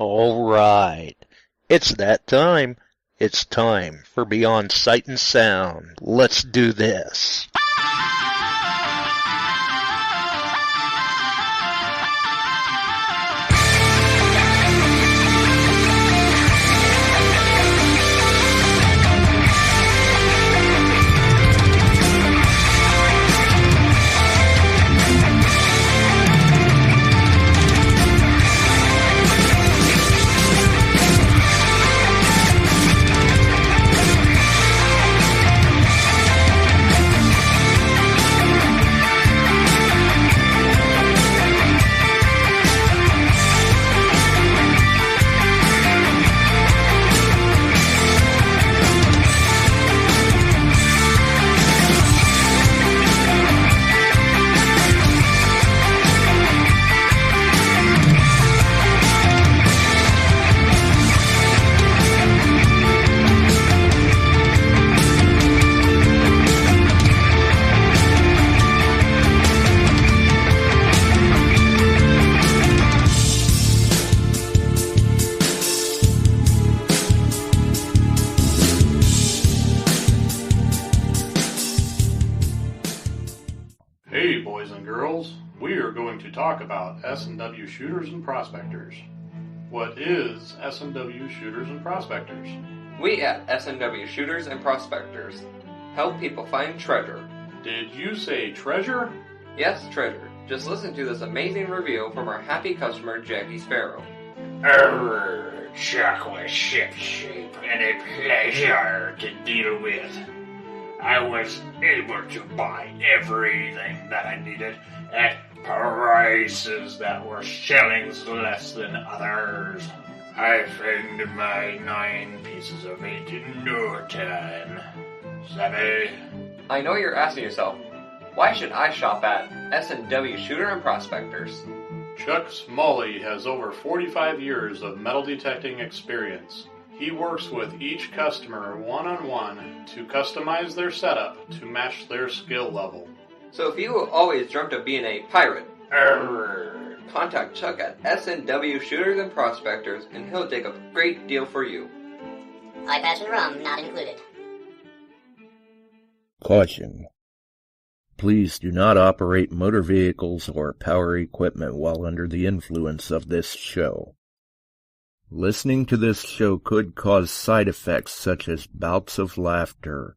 All right. It's that time. It's time for Beyond Sight and Sound. Let's do this. Hey boys and girls, we are going to talk about S&W shooters and prospectors. What is S&W shooters and prospectors? We at S&W Shooters and Prospectors help people find treasure. Did you say treasure? Yes, treasure. Just listen to this amazing review from our happy customer, Jackie Sparrow. Chocolate ship shape and a pleasure to deal with. I was able to buy everything that I needed at prices that were shillings less than others. I found my 9 pieces of meat in no time. Savvy? I know you're asking yourself, why should I shop at S&W Shooter and Prospectors? Chuck Smalley has over 45 years of metal detecting experience. He works with each customer one-on-one to customize their setup to match their skill level. So if you always dreamt of being a pirate, contact Chuck at S&W Shooters and Prospectors and he'll take a great deal for you. Eye patch and rum not included. Caution. Please do not operate motor vehicles or power equipment while under the influence of this show. Listening to this show could cause side effects such as bouts of laughter,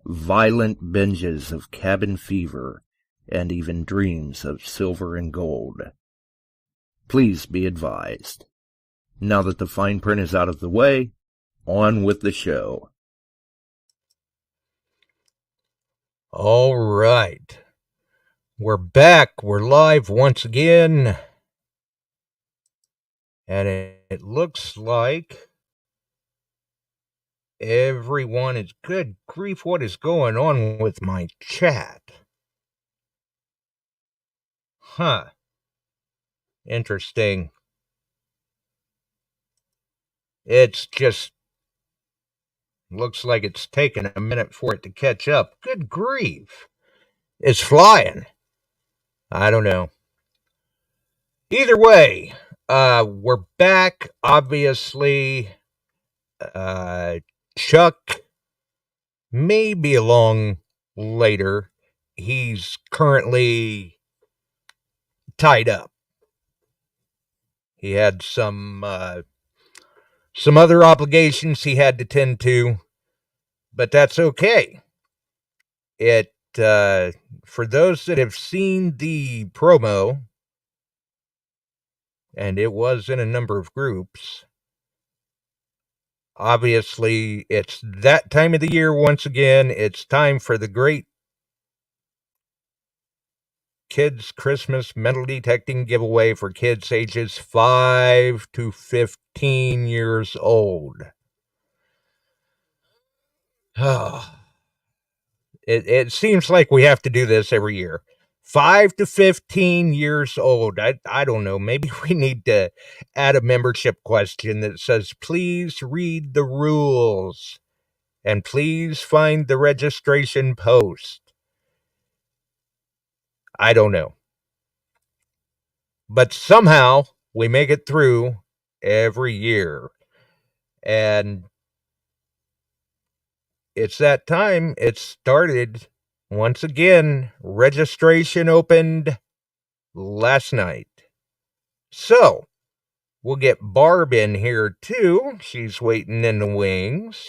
violent binges of cabin fever, and even dreams of silver and gold. Please be advised. Now that the fine print is out of the way, on with the show. All right. We're back. We're live once again. And it looks like everyone is good grief. What is going on with my chat? Huh. Interesting. It's just looks like it's taken a minute for it to catch up. Good grief. It's flying. I don't know. Either way, we're back. Obviously, Chuck may be along later. He's currently tied up. He had some other obligations he had to tend to, but that's okay. For those that have seen the promo, and it was in a number of groups, obviously it's that time of the year once again. It's time for the great Kids Christmas metal detecting giveaway for kids ages 5 to 15 years old. It seems like we have to do this every year. 5 to 15 years old. I don't know. Maybe we need to add a membership question that says, please read the rules and please find the registration post. I don't know. But somehow we make it through every year. And it's that time. It started once again. Registration opened last night. So we'll get Barb in here too. She's waiting in the wings.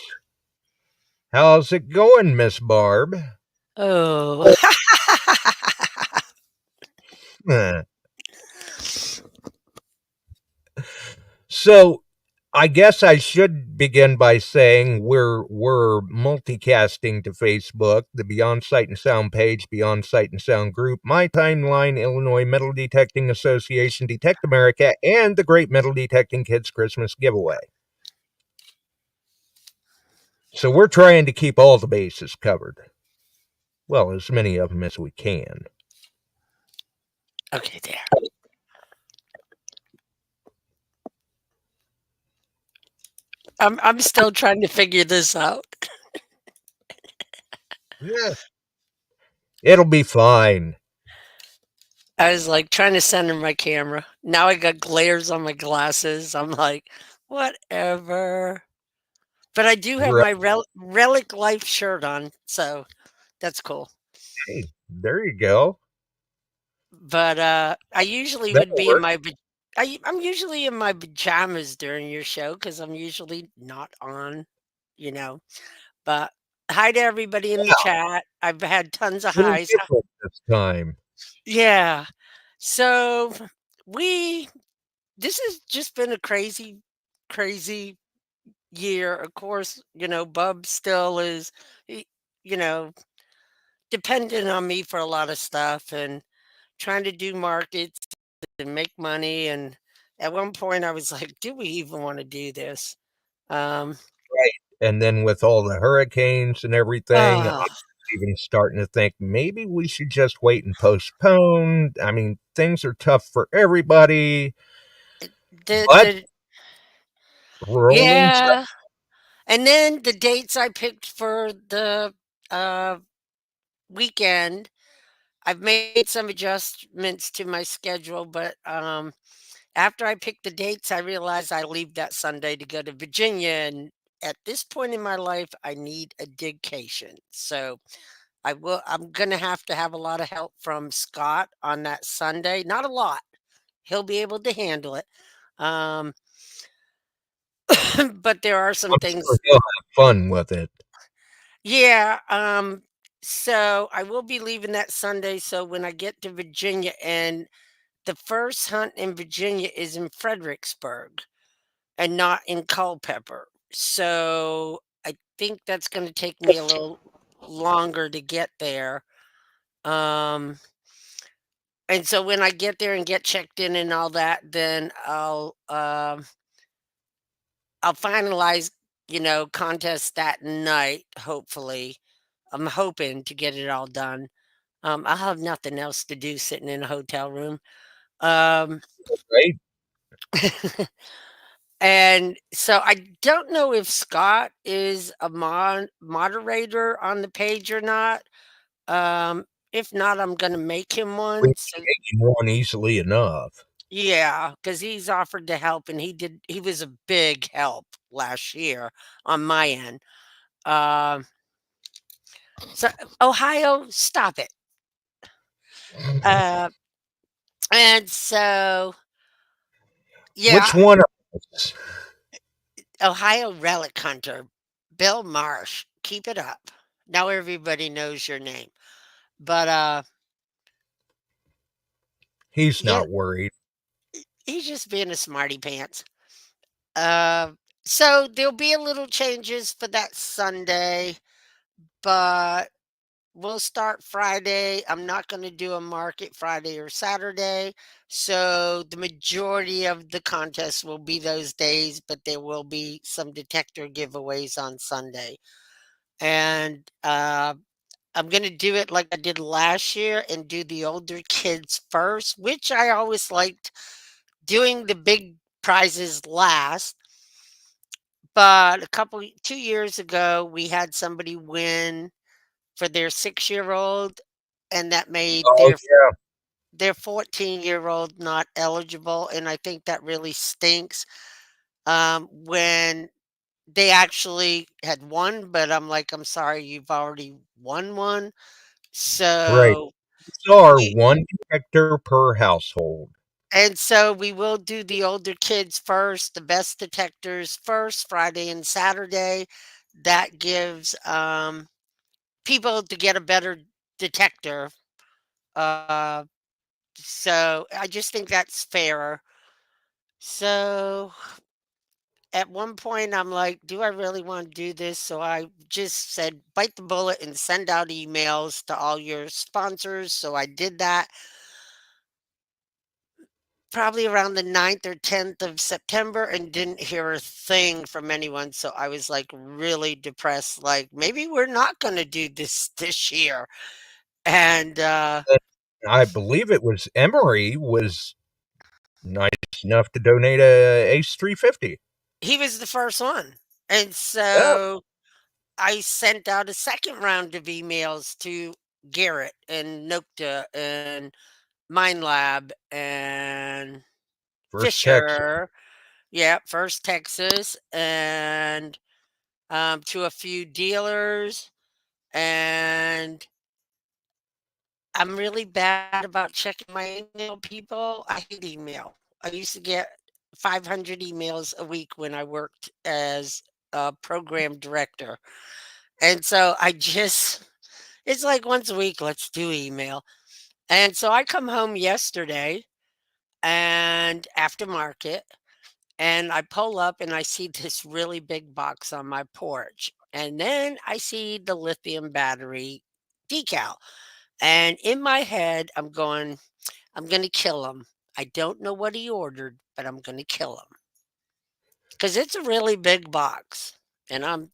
How's it going, Miss Barb? Oh. So I guess I should begin by saying we're multicasting to Facebook, the Beyond Sight and Sound page, Beyond Sight and Sound group, My Timeline, Illinois Metal Detecting Association, Detect America, and the Great Metal Detecting Kids Christmas Giveaway. So we're trying to keep all the bases covered. Well, as many of them as we can. Okay, there. I'm still trying to figure this out. Yeah. It'll be fine. I was like trying to center my camera. Now I got glares on my glasses. I'm like, whatever. But I do have Right. my Relic Life shirt on, so that's cool. Hey, there you go. But I usually That'll would be in work. my I'm usually in my pajamas during your show because I'm usually not on, you know. But hi to everybody in the chat. I've had tons of Little highs. different this time. Yeah. So we this has just been a crazy, crazy year. Of course, Bub still is, y- you know, dependent on me for a lot of stuff and trying to do markets and make money. And at one point, I was like, do we even want to do this? Um, And then with all the hurricanes and everything, I'm oh, even starting to think maybe we should just wait and postpone. I mean, things are tough for everybody, the, but the, rolling. yeah. And then the dates I picked for the uh, weekend, I've made some adjustments to my schedule, but after I picked the dates, I realized I leave that Sunday to go to Virginia. And at this point in my life, I need a digcation. So I'm gonna have to have a lot of help from Scott on that Sunday. Not a lot. He'll be able to handle it. Um, but there are some I'm sure things. he'll have fun with it. Yeah. So I will be leaving that Sunday. So when I get to Virginia, and the first hunt in Virginia is in Fredericksburg and not in Culpeper. So I think that's going to take me a little longer to get there. Um, and so when I get there and get checked in and all that, then I'll finalize, contest that night. Hopefully, I'm hoping to get it all done. I'll have nothing else to do sitting in a hotel room. Um, Right? And so I don't know if Scott is a moderator on the page or not. If not, I'm gonna make him We one. So can make him one easily enough. yeah, because he's offered to help, and he was a big help last year on my end. Um, so Ohio, stop it. Uh, and so Which yeah, one of us? Ohio Relic Hunter, Bill Marsh, keep it up. Now everybody knows your name. But He's yeah, not worried. he's just being a smarty pants. Uh, so there'll be a little changes for that Sunday, but we'll start Friday. I'm not going to do a market Friday or Saturday. So the majority of the contests will be those days, but there will be some detector giveaways on Sunday. And I'm going to do it like I did last year and do the older kids first, which I always liked doing the big prizes last. But 2 years ago, we had somebody win for their 6-year-old, and that made Oh, their 14-year-old not eligible. And I think that really stinks. when they actually had won, but I'm like, "I'm sorry, you've already won one." Right. So These are we one detector per household. and so we will do the older kids first, the best detectors first, Friday and Saturday. That gives, people to get a better detector. Uh, so I just think that's fairer. So at one point, I'm like, do I really want to do this? So I just said, bite the bullet and send out emails to all your sponsors. So I did that probably around the 9th or 10th of September and didn't hear a thing from anyone. So I was like really depressed. Like, maybe we're not going to do this year. And And I believe it was Emery was nice enough to donate a Ace 350. he was the first one. And Yeah, so I sent out a second round of emails to Garrett and Nokta and Mind Lab and First Texas. Fisher. Yeah, First Texas and to a few dealers. And I'm really bad about checking my email, people. I hate email. I used to get 500 emails a week when I worked as a program director. And so I just, it's like once a week, let's do email. And so I come home yesterday and after market, and I pull up and I see this really big box on my porch. And then I see the lithium battery decal. And in my head, I'm going, I'm going to kill him. I don't know what he ordered, but I'm going to kill him because it's a really big box. And I'm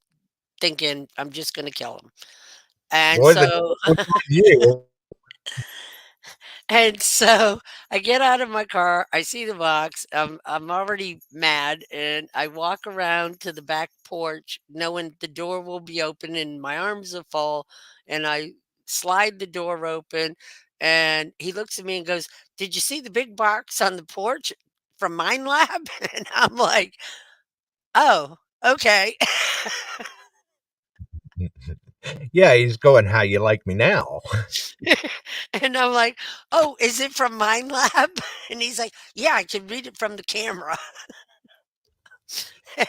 thinking, I'm just going to kill him. And Boy, the so devil was with you. And so I get out of my car, I see the box, I'm already mad, and I walk around to the back porch knowing the door will be open and my arms are full, and I slide the door open, and he looks at me and goes, "Did you see the big box on the porch from Mine Lab?" And I'm like, "Oh, okay." Yeah, he's going, how you like me now? And I'm like, "Oh, is it from Mine Lab?" And he's like, "Yeah, I can read it from the camera."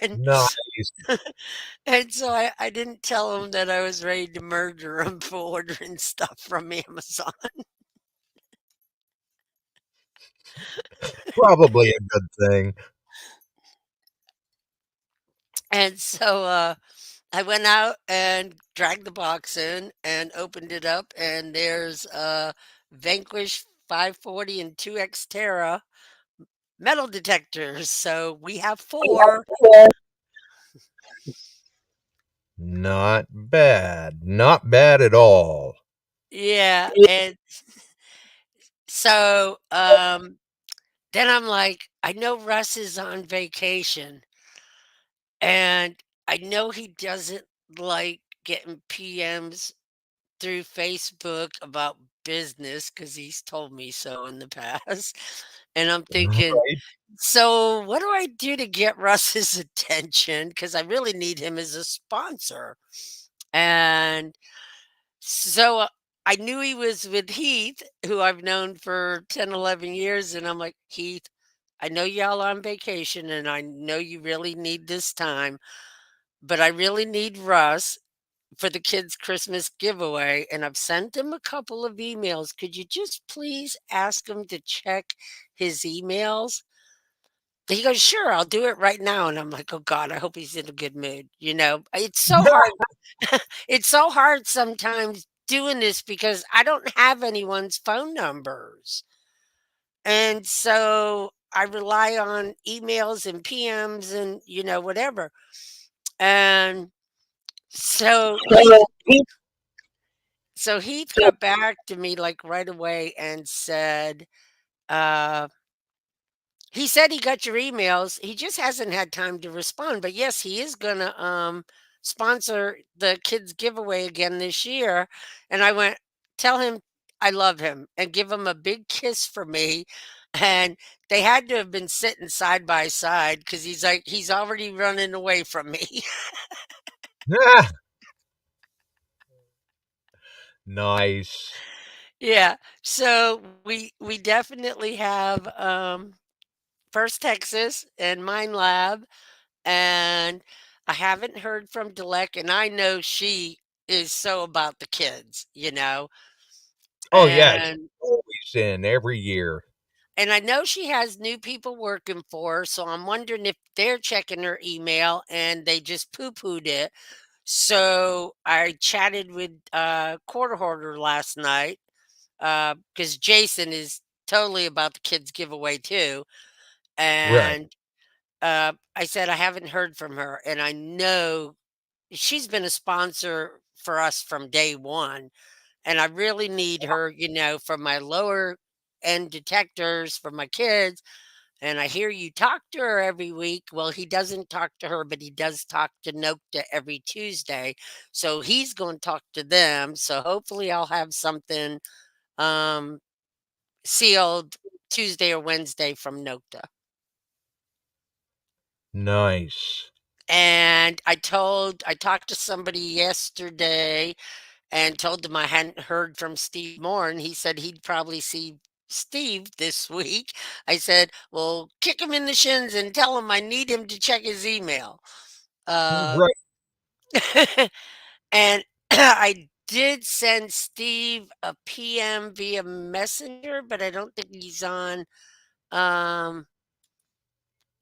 And Nice. And so I didn't tell him that I was ready to murder him for ordering stuff from Amazon. Probably a good thing. And so I went out and dragged the box in and opened it up, and there's Vanquish 540 and 2X Terra metal detectors. So we have four. Not bad. Not bad at all. Yeah. And so then I'm like, I know Russ is on vacation. And I know he doesn't like getting PMs through Facebook about business because he's told me so in the past. And I'm thinking, Right. so what do I do to get Russ's attention? Because I really need him as a sponsor. And so I knew he was with Heath, who I've known for 10, 11 years. And I'm like, Heath, I know y'all on vacation and I know you really need this time, but I really need Russ for the kids' Christmas giveaway, and I've sent him a couple of emails. Could you just please ask him to check his emails? He goes, "Sure, I'll do it right now." And I'm like, "Oh God, I hope he's in a good mood." You know, it's so hard. It's so hard sometimes doing this because I don't have anyone's phone numbers. And so I rely on emails and PMs and, whatever. And so Heath got back to me like right away and said, uh, he said he got your emails. He just hasn't had time to respond. But yes, he is gonna sponsor the kids giveaway again this year. And I went, tell him I love him and give him a big kiss for me. And they had to have been sitting side by side because he's like, he's already running away from me. Ah, nice. Yeah. So we definitely have First Texas and Mine Lab, and I haven't heard from Delec, and I know she is so about the kids, you know. Oh, yeah, she's And always in every year. and I know she has new people working for her, so I'm wondering if they're checking her email and they just poo-pooed it. So I chatted with Quarter Hoarder last night because Jason is totally about the kids giveaway too. Right. And I said I haven't heard from her, and I know she's been a sponsor for us from day one, and I really need her, you know, for my lower end detectors for my kids. And I hear you talk to her every week. Well, he doesn't talk to her, but he does talk to Nokta every Tuesday. So he's going to talk to them. So hopefully I'll have something um, sealed Tuesday or Wednesday from Nokta. Nice. And I talked to somebody yesterday and told him I hadn't heard from Steve Moore, and he said he'd probably see Steve this week. I said, "Well, kick him in the shins and tell him I need him to check his email." Uh, Right. and I did send Steve a PM via Messenger, but I don't think he's on um,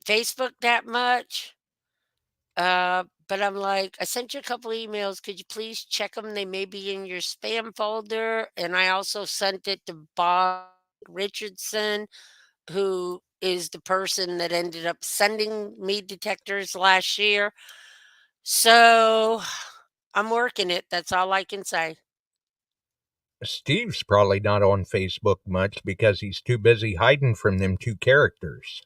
Facebook that much. But I'm like, I sent you a couple emails. Could you please check them? They may be in your spam folder. And I also sent it to Bob Richardson, who is the person that ended up sending me detectors last year. So I'm working it. That's all I can say. Steve's probably not on Facebook much because he's too busy hiding from them two characters.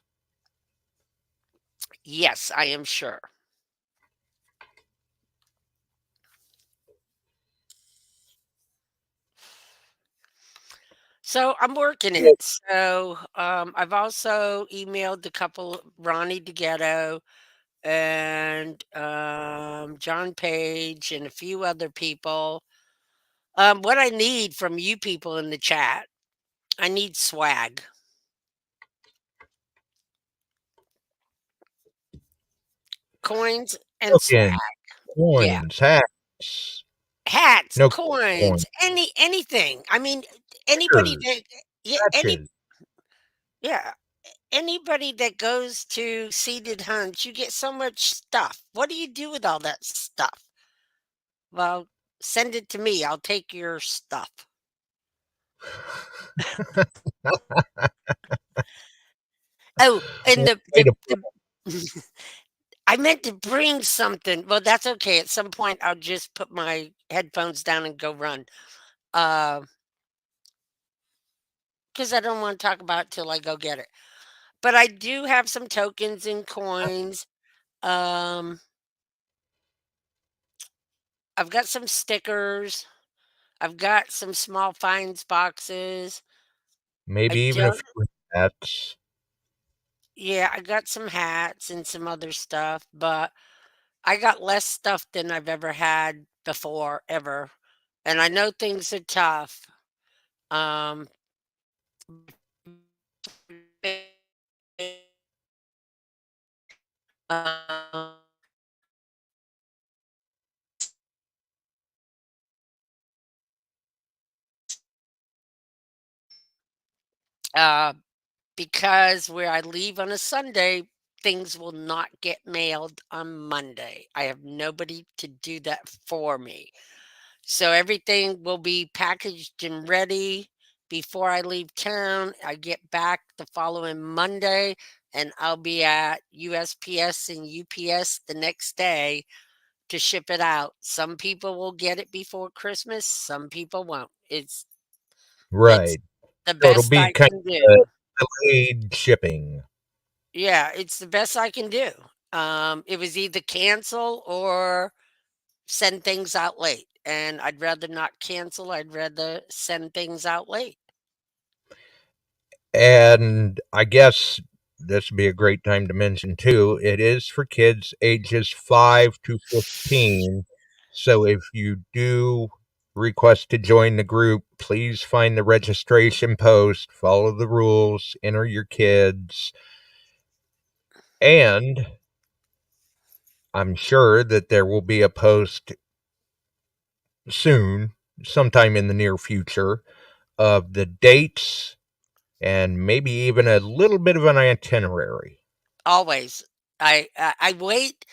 Yes, I am sure. So I'm working it. So I've also emailed a couple, Ronnie DeGhetto and John Page and a few other people. What I need from you people in the chat, I need swag, coins, and swag. Tokens, Yeah, coins, hats. hats, No coins, coins, anything. I mean, anybody stickers, that yeah, patches. yeah, anybody that goes to seated hunts, you get so much stuff. What do you do with all that stuff? Well, send it to me. I'll take your stuff. Oh, and One way to put the I meant to bring something. Well, that's okay. At some point, I'll just put my headphones down and go run. Because I don't want to talk about it till I go get it. But I do have some tokens and coins. Um, I've got some stickers. I've got some small finds boxes. I maybe even a don't. few hats. Yeah, I got some hats and some other stuff, but I got less stuff than I've ever had before, ever. And I know things are tough. Um, uh, uh, because where I leave on a Sunday, things will not get mailed on Monday. I have nobody to do that for me. So everything will be packaged and ready before I leave town. I get back the following Monday and I'll be at USPS and UPS the next day to ship it out. Some people will get it before Christmas, some people won't. It's Right. the So it'll best be I kind can of do. delayed shipping. Yeah, it's the best I can do. It was either cancel or send things out late, and I'd rather not cancel. I'd rather send things out late. And I guess this would be a great time to mention too, it is for kids ages 5 to 15. So if you do request to join the group, please find the registration post, follow the rules, enter your kids, and I'm sure that there will be a post soon, sometime in the near future, of the dates and maybe even a little bit of an itinerary. Always. I wait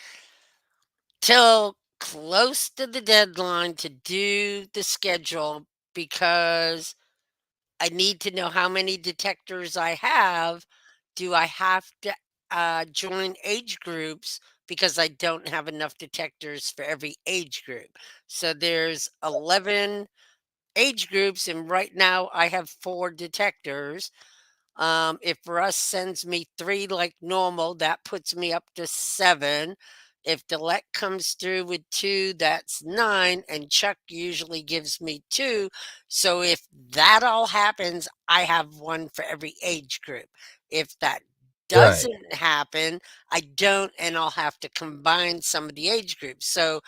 till close to the deadline to do the schedule because I need to know how many detectors I have. Do I have to join age groups because I don't have enough detectors for every age group? So there's 11 age groups, and right now I have 4 detectors. If Russ sends me 3 like normal, that puts me up to 7. If Delette comes through with 2, that's 9, and Chuck usually gives me 2. So if that all happens, I have 1 for every age group. If that Right. doesn't happen, I don't, and I'll have to combine some of the age groups. So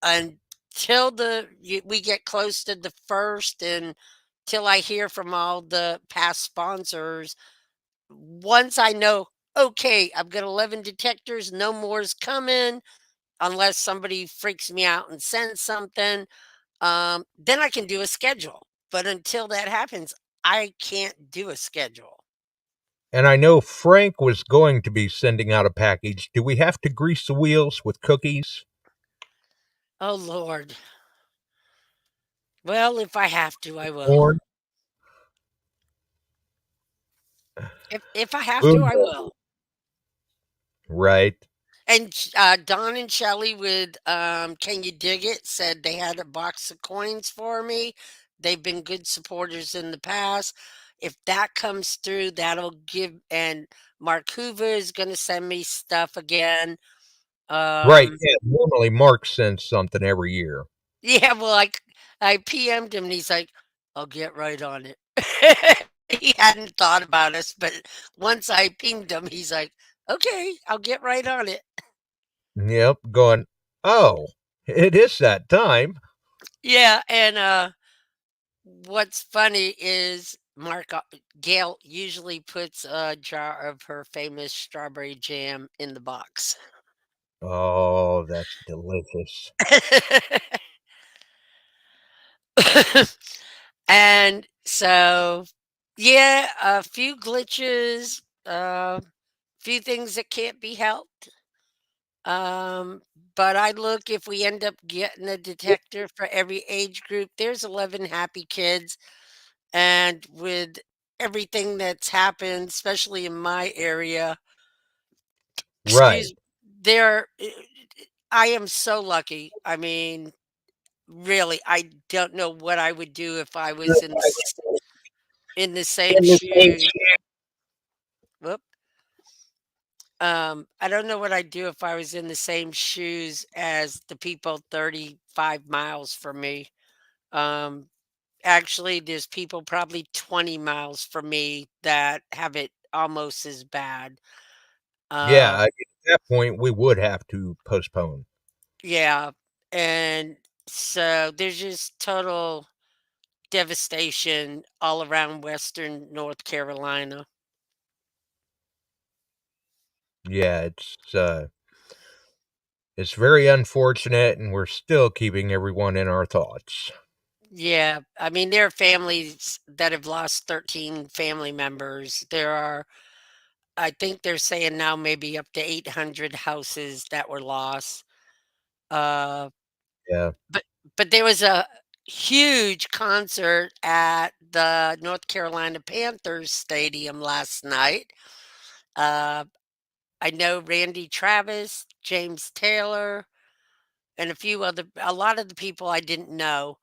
until we get close to the first and till I hear from all the past sponsors, once I know, okay, I've got 11 detectors, no more's coming, unless somebody freaks me out and sends something, then I can do a schedule. But until that happens, I can't do a schedule. And I know Frank was going to be sending out a package. Do we have to grease the wheels with cookies? Oh, Lord. Well, if I have to, I will. Corn? If I have to, Boom. I will. Right. And Don and Shelley with Can You Dig It said they had a box of coins for me. They've been good supporters in the past. If that comes through, that'll give. And Mark Hoover is going to send me stuff again. Right. Um, Yeah. Normally Mark sends something every year. yeah, well, I PM'd him and he's like, I'll get right on it. He hadn't thought about us, but once I pinged him, he's like, okay, I'll get right on it. Yep. Going, oh, it is that time. Yeah, and what's funny is Gail usually puts a jar of her famous strawberry jam in the box. Oh, that's delicious. And so, yeah, a few glitches, a few things that can't be helped. Um, but I look if we end up getting a detector for every age group, there's 11 happy kids. And with everything that's happened, especially in my area, Right. excuse there I am so lucky. I mean, really, I don't know what I would do if I was in the same shoes. Whoop. I don't know what I'd do if I was in the same shoes as the people 35 miles from me. Um, actually, there's people probably 20 miles from me that have it almost as bad. Yeah. Um, At that point, we would have to postpone. yeah, and so there's just total devastation all around Western North Carolina. Yeah. It's very unfortunate, and we're still keeping everyone in our thoughts. Yeah, I mean, there are families that have lost 13 family members. There are, I think they're saying now maybe up to 800 houses that were lost. Uh, Yeah. but there was a huge concert at the North Carolina Panthers stadium last night. Uh, I know Randy Travis, James Taylor, and a lot of the people I didn't know,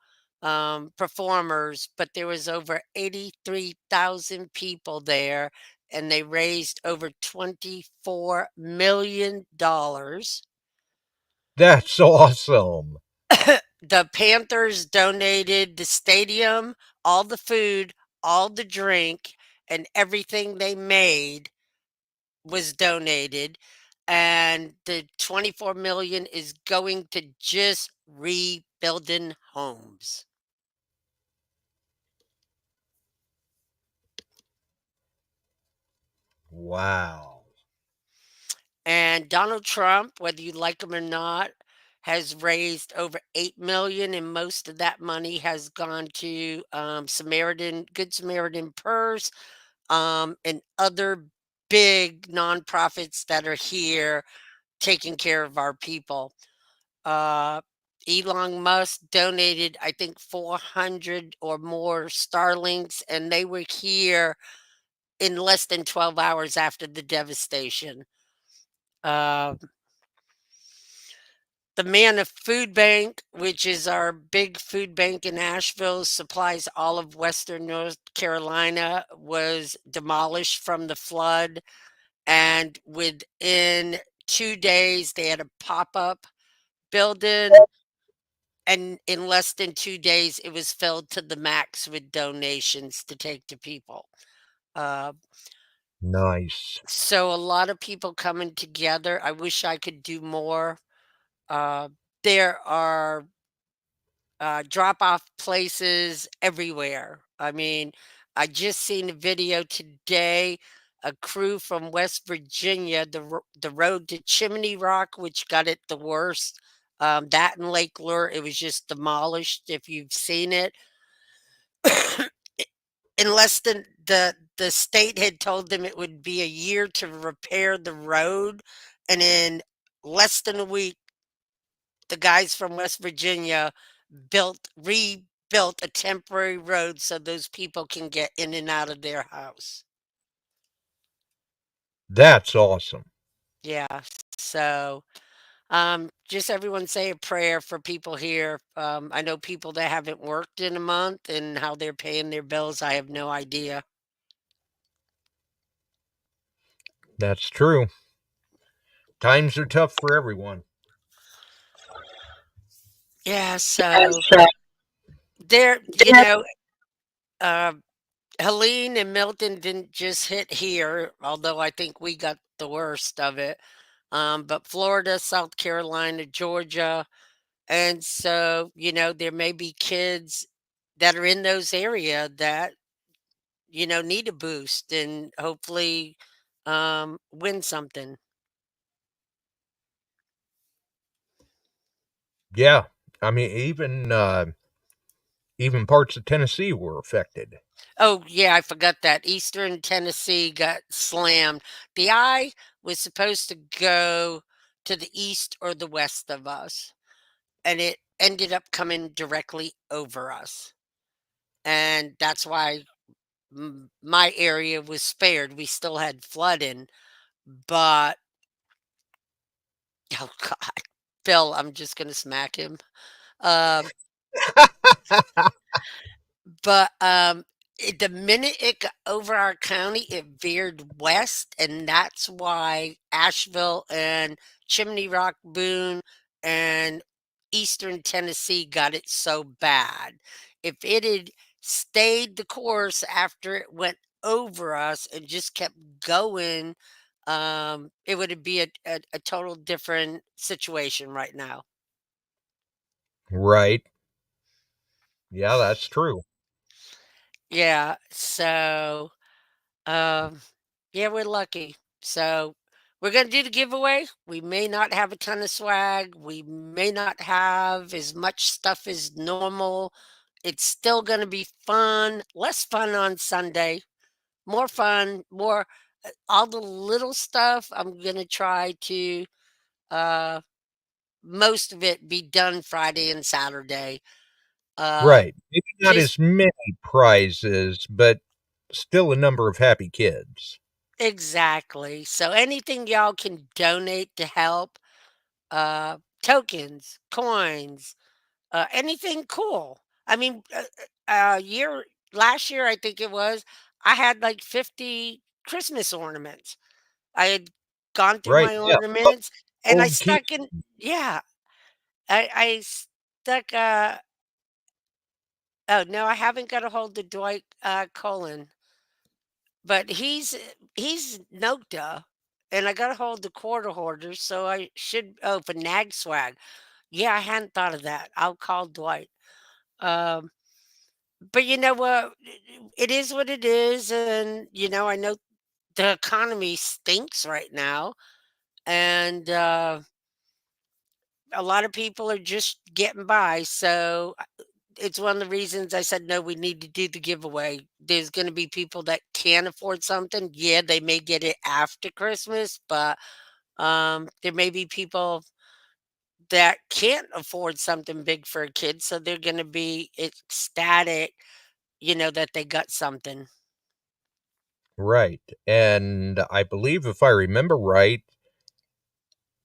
performers, but there was over 83,000 people there, and they raised over $24 million. That's awesome. The Panthers donated the stadium, all the food, all the drink, and everything they made was donated, and the 24 million is going to just rebuilding homes. Wow. And Donald Trump, whether you like him or not, has raised over 8 million, and most of that money has gone to Good Samaritan Purse, and other big nonprofits that are here taking care of our people. Uh, Elon Musk donated, I think, 400 or more Starlinks, and they were here in less than 12 hours after the devastation. Uh, the Man of Food Bank, which is our big food bank in Asheville, supplies all of Western North Carolina, was demolished from the flood. And within 2 days, they had a pop up building. And in less than 2 days, it was filled to the max with donations to take to people. Uh, Nice. so a lot of people coming together. I wish I could do more. Uh, there are drop off places everywhere. I mean, I just seen a video today. A crew from West Virginia, the road to Chimney Rock, which got it the worst. That in Lake Lure, it was just demolished. If you've seen it, in less than the state had told them it would be a year to repair the road, and in less than a week, the guys from West Virginia rebuilt a temporary road so those people can get in and out of their house. That's awesome. Yeah. So just everyone say a prayer for people here. I know people that haven't worked in a month and how they're paying their bills. I have no idea. That's true. Times are tough for everyone. Yeah, so there, uh, Helene and Milton didn't just hit here, although I think we got the worst of it. But Florida, South Carolina, Georgia. And so, there may be kids that are in those area that, need a boost and hopefully win something. Yeah. I mean, even parts of Tennessee were affected. Oh, yeah, I forgot that. Eastern Tennessee got slammed. The eye was supposed to go to the east or the west of us, and it ended up coming directly over us. And that's why my area was spared. We still had flooding, but oh God, Bill, I'm just gonna smack him. Um, but the minute it got over our county, it veered west, and that's why Asheville and Chimney Rock, Boone, and Eastern Tennessee got it so bad. If it had stayed the course after it went over us and just kept going, it would be a total different situation right now. Right. Yeah, that's true. Yeah, so Um, yeah, we're lucky. So we're going to do the giveaway. We may not have a ton of swag. We may not have as much stuff as normal. It's still going to be fun. Less fun on Sunday. More fun. More all the little stuff. I'm going to try to uh most of it be done Friday and Saturday. Uh Right. Maybe not just as many prizes, but still a number of happy kids. exactly. So anything y'all can donate to help, tokens, coins, anything cool. I mean, last year, I think it was, I had like 50 Christmas ornaments. I had gone through Right. my Yeah. ornaments and I Old key. stuck in, yeah, I stuck, oh no, I haven't got a hold of Dwight Cullen. But he's Nokta, and I got to hold the quarter hoarder, so I should. Oh, for Nag Swag. Yeah, I hadn't thought of that. I'll call Dwight. Um, but you know what? It is what it is, and I know the economy stinks right now, and a lot of people are just getting by. So it's one of the reasons I said no. We need to do the giveaway. There's going to be people that can afford something. Yeah, they may get it after Christmas, but there may be people that can't afford something big for a kid, so they're going to be ecstatic, that they got something. Right. And I believe, if I remember right,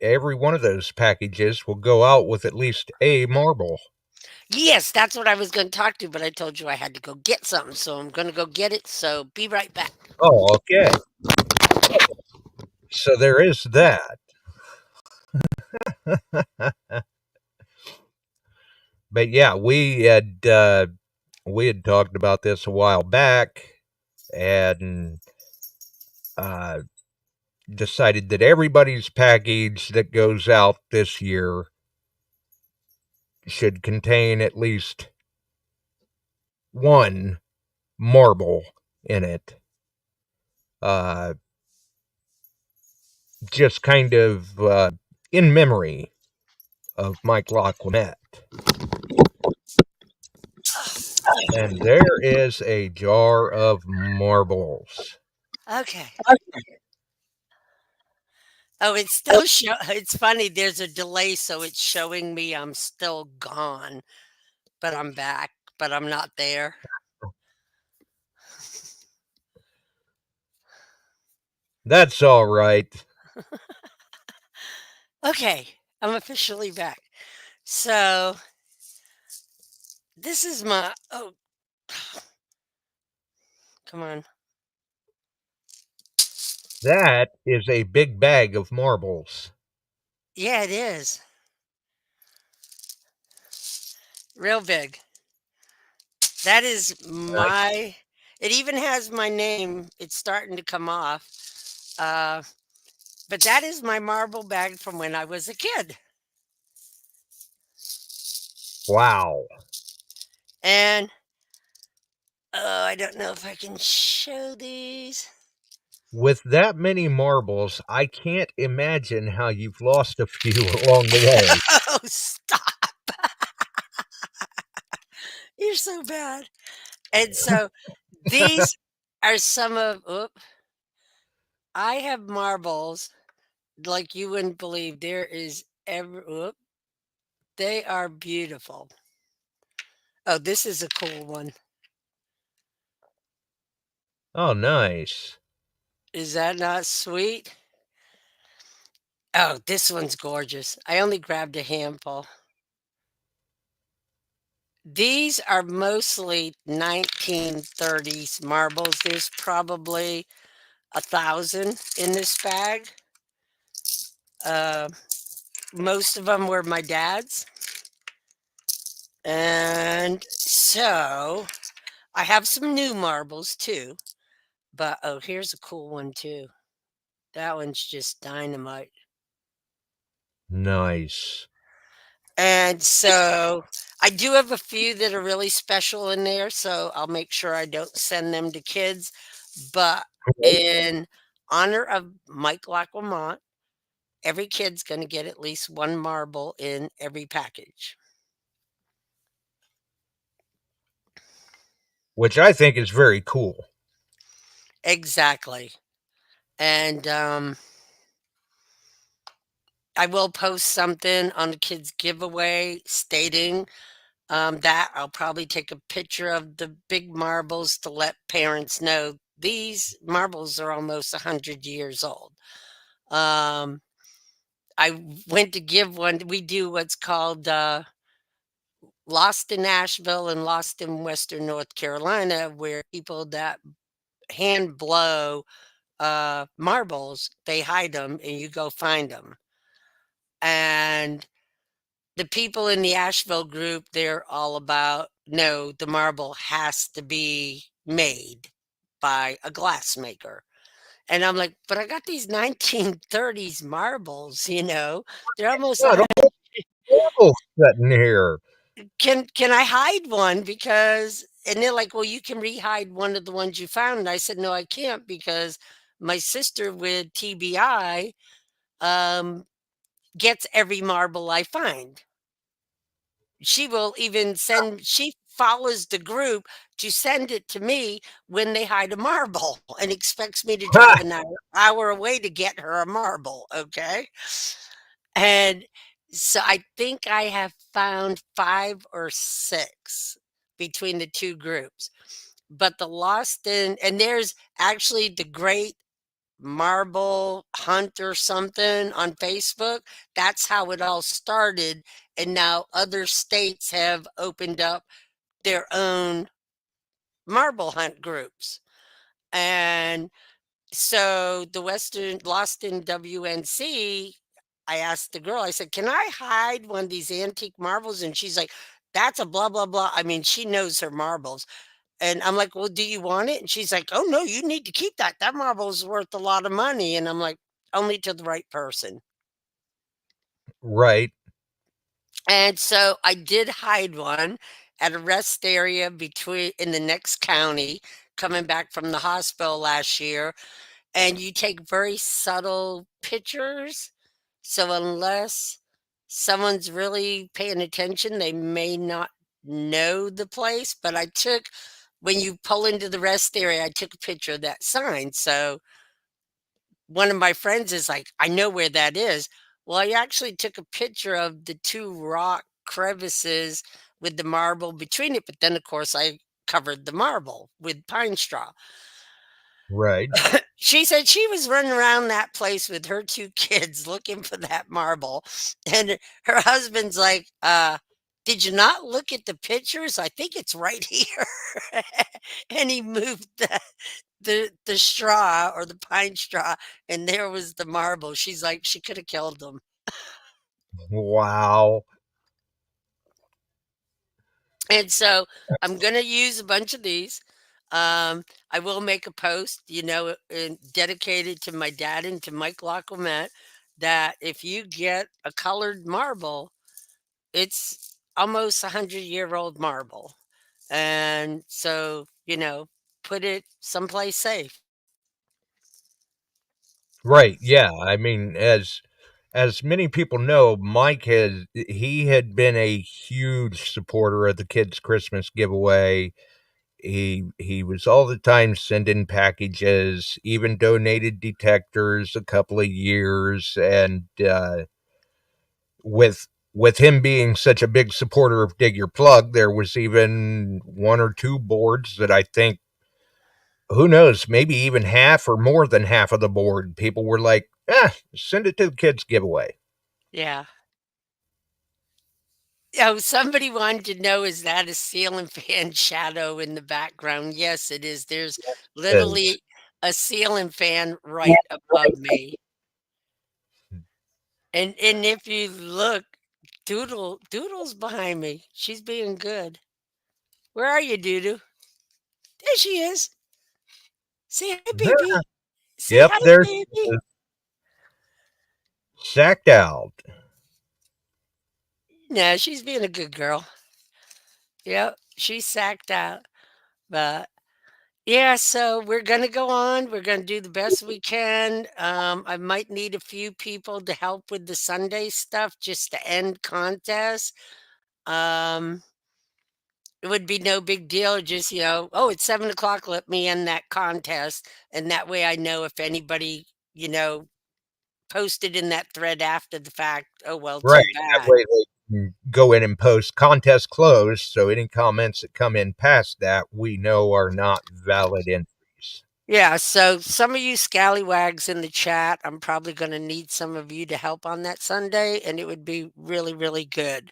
every one of those packages will go out with at least a marble. Yes, that's what I was going to talk to, but I told you I had to go get something, so I'm going to go get it. So be right back. Oh, okay. So there is that. But yeah, we had talked about this a while back, and uh, decided that everybody's package that goes out this year should contain at least one marble in it. Uh, just kind of in memory of Mike Laquinette. And there is a jar of marbles. Okay. Oh, it's still it's funny. There's a delay, so it's showing me I'm still gone, but I'm back, but I'm not there. That's all right. Okay, I'm officially back. So this is my come on. That is a big bag of marbles. Yeah, it is. Real big. That is my it even has my name. It's starting to come off. Uh but that is my marble bag from when I was a kid. Wow. And I don't know if I can show these. With that many marbles, I can't imagine how you've lost a few along the way. Oh, stop. You're so bad. And so these are some of I have marbles like you wouldn't believe. There is they are beautiful. Oh, this is a cool one. Oh, nice. Is that not sweet? Oh, this one's gorgeous. I only grabbed a handful. These are mostly 1930s marbles. There's probably 1,000 in this bag. Uh, most of them were my dad's. And so I have some new marbles too. But oh, here's a cool one too. That one's just dynamite. Nice. And so I do have a few that are really special in there. So I'll make sure I don't send them to kids. But in honor of Mike Laclamont, every kid's going to get at least one marble in every package. Which I think is very cool. Exactly. And I will post something on the kids' giveaway stating that I'll probably take a picture of the big marbles to let parents know these marbles are almost 100 years old. I went to give one. We do what's called Lost in Asheville and Lost in Western North Carolina, where people that hand blow marbles, they hide them and you go find them. And the people in the Asheville group, they're all about no, the marble has to be made by a glassmaker. And I'm like, but I got these 1930s marbles, they're almost Got a whole sitting here. can I hide one? Because and they're like, well, you can rehide one of the ones you found. And I said, no, I can't because my sister with TBI gets every marble I find. She will even she follows the group to send it to me when they hide a marble and expects me to drive an hour away to get her a marble. Okay. And so I think I have found 5 or 6 between the 2 groups. But the lost and there's actually the Great Marble Hunt or something on Facebook. That's how it all started, and now other states have opened up their own marble hunt groups. And so the Western Lost in WNC, I asked the girl, I said, "Can I hide one of these antique marbles?" And she's like, "That's a blah, blah, blah." I mean, she knows her marbles. And I'm like, "Well, do you want it?" And she's like, "Oh, no, you need to keep that. That marble is worth a lot of money." And I'm like, "Only to the right person." Right. And so I did hide one at a rest area between in the next county coming back from the hospital last year. And you take very subtle pictures. So unless someone's really paying attention, they may not know the place. But I took, when you pull into the rest area, I took a picture of that sign. So one of my friends is like, I know where that is. Well, I actually took a picture of the 2 rock crevices with the marble between it. But then, of course, I covered the marble with pine straw. Right. She said she was running around that place with her 2 kids looking for that marble, and her husband's like, "Did you not look at the pictures? I think it's right here." And he moved the straw or the pine straw, and there was the marble. She's like, she coulda killed them. Wow. And so I'm gonna use a bunch of these. I will make a post, dedicated to my dad and to Mike Lacomette, that if you get a colored marble, it's almost 100-year-old marble. And so, put it someplace safe. Right. Yeah. I mean, as many people know, he had been a huge supporter of the kids' Christmas giveaway. He was all the time sending packages, even donated detectors a couple of years, and with him being such a big supporter of Dig Your Plug, there was even 1 or 2 boards that I think, who knows, maybe even half or more than half of the board, people were like, send it to the kids giveaway. Yeah. Oh, somebody wanted to know, is that a ceiling fan shadow in the background? Yes, it is. There's Is literally a ceiling fan right above me. And if you look, Doodle's behind me. She's being good. Where are you, Doodoo? There she is. Say hi, baby. Say Yep, hi, there's baby. sacked out. No, she's being a good girl. Yep, she's sacked out. But yeah, so we're gonna go on. We're gonna do the best we can. I might need a few people to help with the Sunday stuff just to end contests. Um, it would be no big deal. Just, oh, it's 7 o'clock. Let me end that contest. And that way I know if anybody, posted in that thread after the fact. Oh, well, Right. too That bad. way they can go in and post contest closed. So any comments that come in past that, we know are not valid entries. Yeah, so some of you scallywags in the chat, I'm probably going to need some of you to help on that Sunday, and it would be really, really good.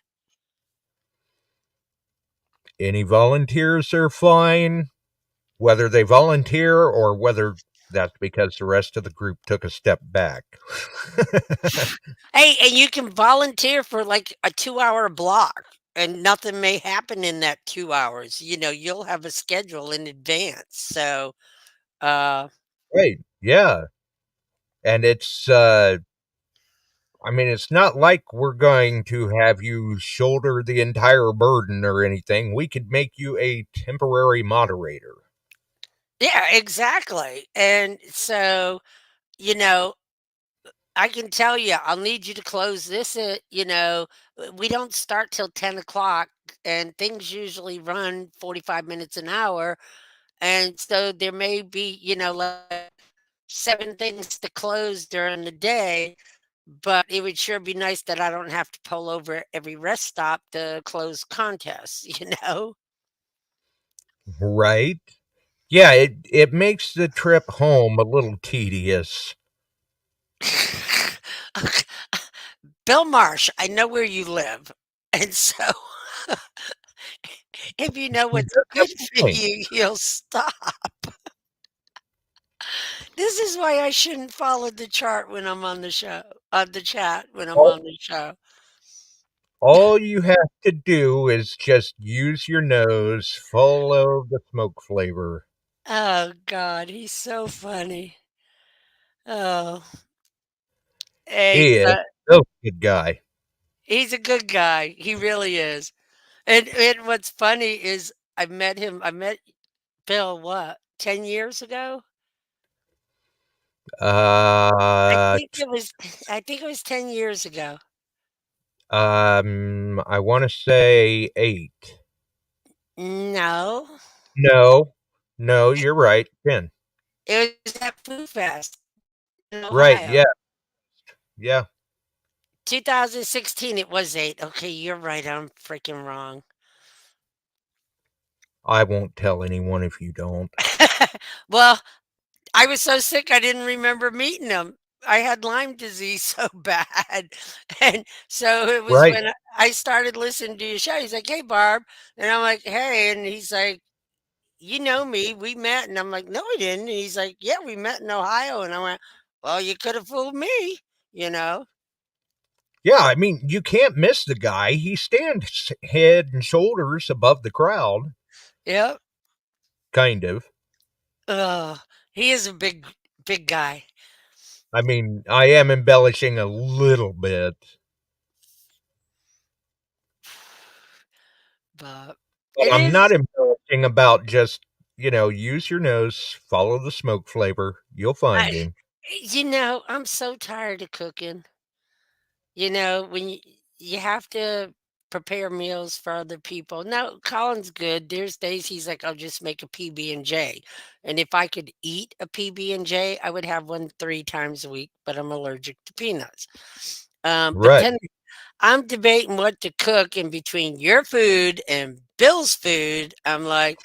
Any volunteers are fine, whether they volunteer or whether that's because the rest of the group took a step back. Hey, and you can volunteer for like a 2-hour block, and nothing may happen in that 2 hours. You'll have a schedule in advance. So Right. Yeah. And it's it's not like we're going to have you shoulder the entire burden or anything. We could make you a temporary moderator. Yeah, exactly. And so, you know, I can tell you, I'll need you to close this we don't start till 10 o'clock, and things usually run 45 minutes an hour. And so there may be, like 7 things to close during the day, but it would sure be nice that I don't have to pull over every rest stop to close contests, you know? Right. Yeah, it makes the trip home a little tedious. Bill Marsh, I know where you live. And so if you know He what's does have good a for point. you, you'll stop. This is why I shouldn't follow the chart when I'm on the show, the chat when I'm All, on the show. all you have to do is just use your nose, follow the smoke flavor. Oh God, he's so funny. Oh, hey, He is so good guy. he's a good guy. He really is. And what's funny is I met Bill what, 10 years ago? I Uh, think it was I think it was 10 years ago. I want to say 8. No, No, no, you're right. 10. it was at Food Fest in Right. Ohio. Yeah. Yeah. 2016, it was 8. Okay, you're right. I'm freaking wrong. I won't tell anyone if you don't. Well, I was so sick I didn't remember meeting him. I had Lyme disease so bad. And so it was Right. when I started listening to your show. He's like, "Hey, Barb." And I'm like, "Hey." And he's like, "You know me. We met." And I'm like, "No, we didn't." And he's like, "Yeah, we met in Ohio." And I went, "Well, you could have fooled me, you know?" Yeah. You can't miss the guy. He stands head and shoulders above the crowd, Yep. kind of. Oh, he is a big guy. I am embellishing a little bit, But but it I'm not is, embellishing about just, use your nose, follow the smoke flavor. You'll find I, him. I'm so tired of cooking. When you have to prepare meals for other people. No, Colin's good. There's days he's like, "I'll just make a PB&J." And if I could eat a PB&J, I would have one 3 times a week, but I'm allergic to peanuts. But Right. then I'm debating what to cook in between your food and Bill's food. I'm like,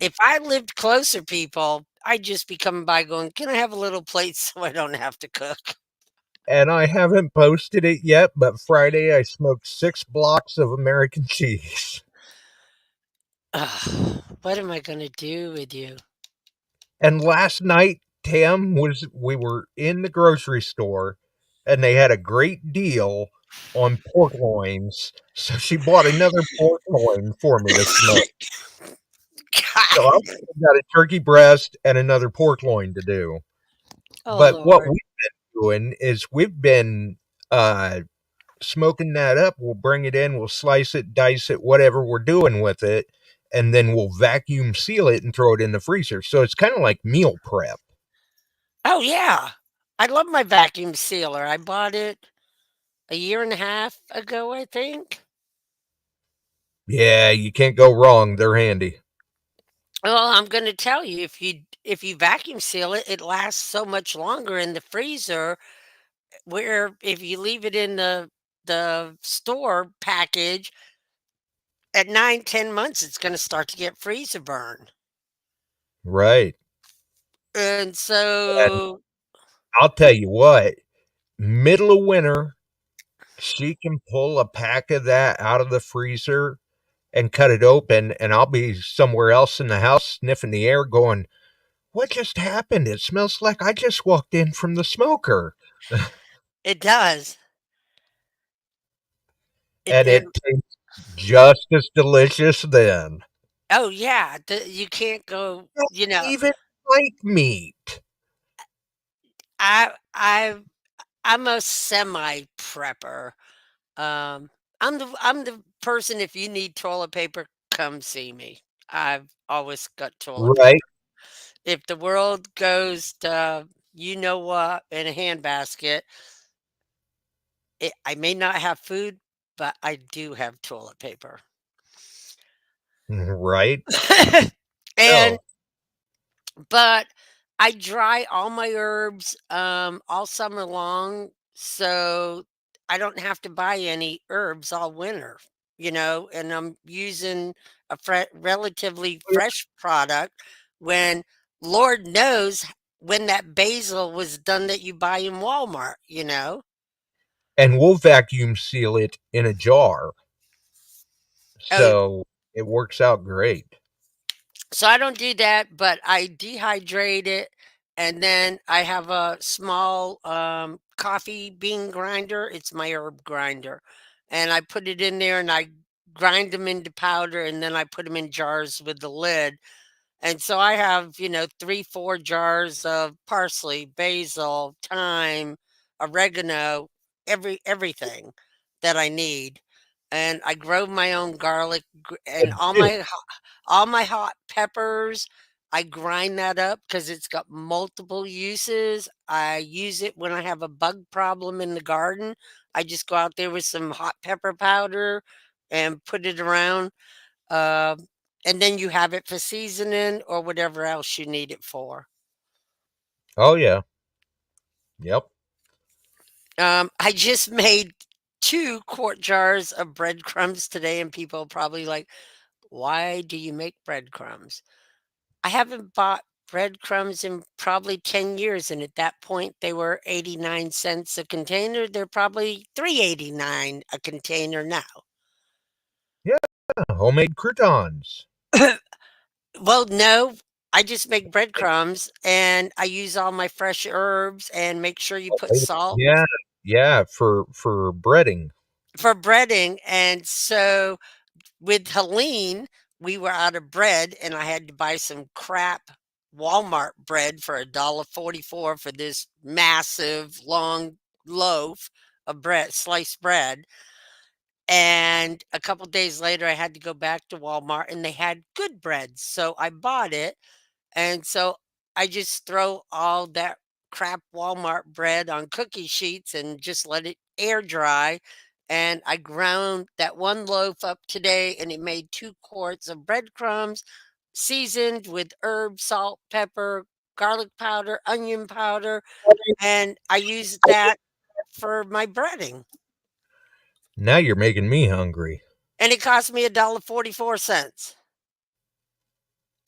if I lived closer, people, I'd just be coming by going, "Can I have a little plate so I don't have to cook?" And I haven't posted it yet, but Friday I smoked 6 blocks of American cheese. Ugh, what am I gonna do with you? And last night, we were in the grocery store and they had a great deal on pork loins. So she bought another pork loin for me to smoke. So God. I've got a turkey breast and another pork loin to do. Oh, But what Lord. we've been doing is we've been uh, smoking that up. We'll bring it in, we'll slice it, dice it, whatever we're doing with it, and then we'll vacuum seal it and throw it in the freezer. So it's kind of like meal prep. Oh, yeah. I love my vacuum sealer. I bought it a year and a half ago, I think. Yeah, you can't go wrong. They're handy. Well, I'm gonna tell you, if you vacuum seal it, it lasts so much longer in the freezer, where if you leave it in the store package, at 9, 10 months, it's gonna start to get freezer burn. Right. And And so I'll tell you what, middle of winter, she can pull a pack of that out of the freezer and cut it open, and I'll be somewhere else in the house sniffing the air going, what just happened? It smells like I just walked in from the smoker. it does. It And it it tastes just as delicious then. Oh, yeah, you can't go, Even like meat. I'm a semi prepper. I'm the person. If you need toilet paper, come see me. I've always got toilet paper. Right. If the world goes to you know what in a handbasket, I may not have food, but I do have toilet paper. Right. And Oh, but I dry all my herbs all summer long, so I don't have to buy any herbs all winter, and I'm using a relatively fresh product when Lord knows when that basil was done that you buy in Walmart. and we'll vacuum seal it in a jar, Oh, so it works out great. so I don't do that, but I dehydrate it, and then I have a small coffee bean grinder. It's my herb grinder, and I put it in there and I grind them into powder, and then I put them in jars with the lid. And so I have, 3, 4 jars of parsley, basil, thyme, oregano, everything that I need. And I grow my own garlic and And all my hot peppers. I grind that up because it's got multiple uses. I use it when I have a bug problem in the garden. I just go out there with some hot pepper powder and put it around. Um, and then you have it for seasoning or whatever else you need it for. oh yeah, yep. I just made 2 quart jars of breadcrumbs today, and people are probably like, "Why do you make breadcrumbs?" I haven't bought breadcrumbs in probably 10 years, and at that point, they were 89 cents a container. They're probably 3.89 a container now. Yeah, homemade croutons. Well, no, I just make breadcrumbs and I use all my fresh herbs and make sure you put salt Yeah, yeah, for breading. for breading. And so with Helene, we were out of bread and I had to buy some crap Walmart bread for $1.44 for this massive long loaf of bread, sliced bread. And a couple days later, I had to go back to Walmart and they had good bread. So I bought it. And so I just throw all that crap Walmart bread on cookie sheets and just let it air dry. And I ground that one loaf up today and it made 2 quarts of breadcrumbs seasoned with herb, salt, pepper, garlic powder, onion powder. And I use that for my breading. Now you're making me hungry, And it cost me $1.44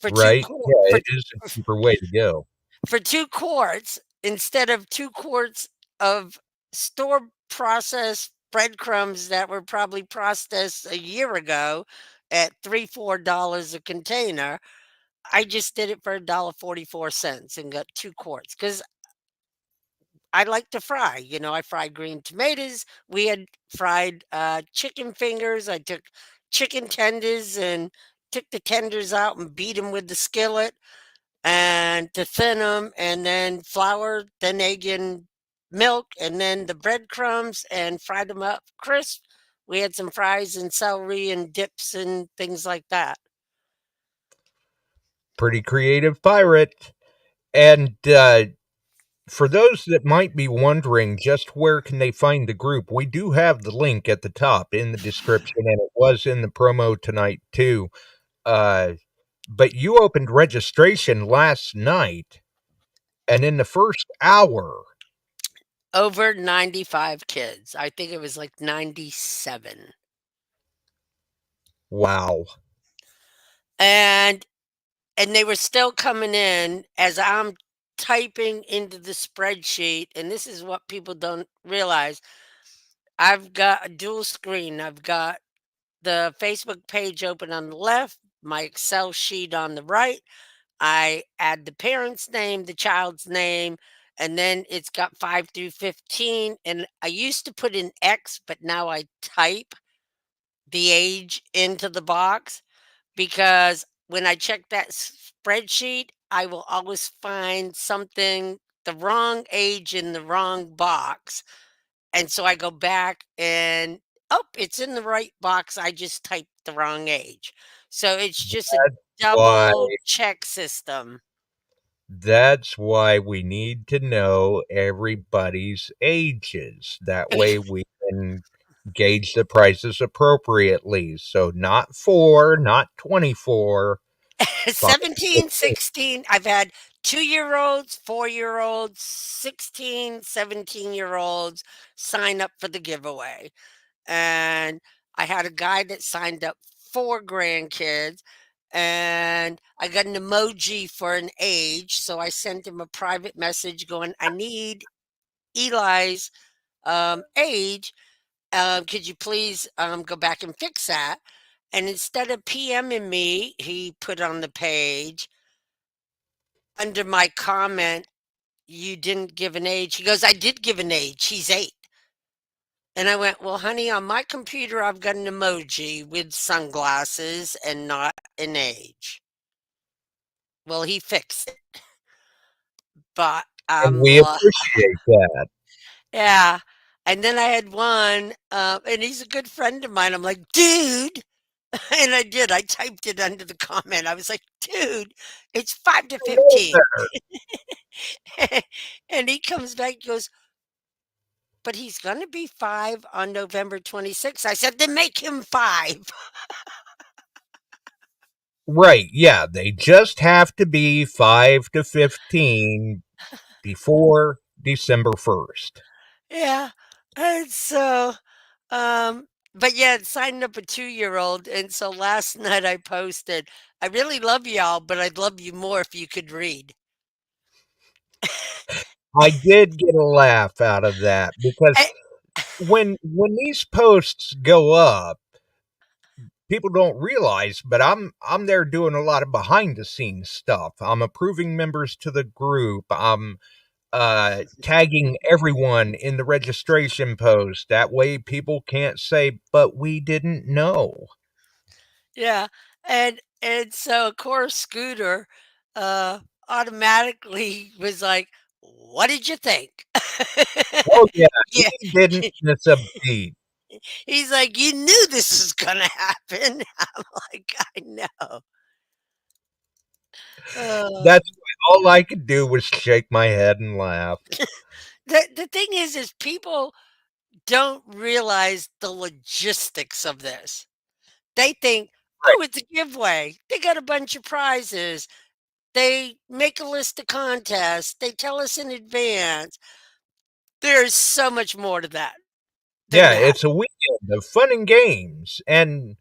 for two right? quar- Yeah, for it is a cheaper way to go. for 2 quarts instead of 2 quarts of store processed breadcrumbs that were probably processed a year ago at $3, $4 a container. I just did it for $1.44 and got 2 quarts because I like to fry. I fried green tomatoes. We had fried chicken fingers. I took chicken tenders and took the tenders out and beat them with the skillet and to thin them, and then flour, then egg and milk, and then the breadcrumbs and fried them up crisp. We had some fries and celery and dips and things like that. Pretty creative pirate. And for those that might be wondering just where can they find the group, we do have the link at the top in the description, and it was in the promo tonight too. Uh, but you opened registration last night, and in the first hour, Over 95 kids. I think it was like 97. wow. And they were still coming in as I'm typing into the spreadsheet. And this is what people don't realize. I've got a dual screen. I've got the Facebook page open on the left, my Excel sheet on the right. I add the parent's name, the child's name, and then it's got 5 through 15. And I used to put in X, but now I type the age into the box because when I check that spreadsheet, I will always find something the wrong age in the wrong box, and so I go back and, "Oh, it's in the right box, I just typed the wrong age." So it's just a Why double check system. that's why we need to know everybody's ages. That way we can gauge the prices appropriately. So not 4, not 24, 5. 17, 16. I've had 2-year-olds, 4-year-olds, 16, 17-year-olds sign up for the giveaway. And I had a guy that signed up 4 grandkids, and I got an emoji for an age. So I sent him a private message going, I need Eli's age. Could you please go back and fix that? And instead of PMing me, he put on the page under my comment, you didn't give an age. He goes, I did give an age. He's 8. And I went, well, honey, on my computer, I've got an emoji with sunglasses and not an age. Well, he fixed it, but And we appreciate that. yeah. And then I had one, and he's a good friend of mine. I'm like, dude. And I did. I typed it under the comment. I was like, dude, it's 5 to 15. And he comes back, he goes, but he's going to be 5 on November 26th. I said, then make him 5. Right, yeah, they just have to be 5 to 15 before December 1st. Yeah. And so, but yeah, it signed up a 2-year-old. And so last night I posted, I really love y'all, but I'd love you more if you could read. I did get a laugh out of that because I- when these posts go up, people don't realize, but I'm there doing a lot of behind the scenes stuff. I'm approving members to the group. I'm tagging everyone in the registration post. That way people can't say, but we didn't know. yeah. And so of course Scooter uh automatically was like, what did you think? Oh yeah, he Yeah. didn't miss a beat. He's like, you knew this was gonna happen. I'm like, I know. Uh, That's why all I could do was shake my head and laugh. the thing is people don't realize the logistics of this. They think, Right. oh, it's a giveaway. They got a bunch of prizes. They make a list of contests. They tell us in advance. There's so much more to that than Yeah, that. it's a weekend of fun and games. And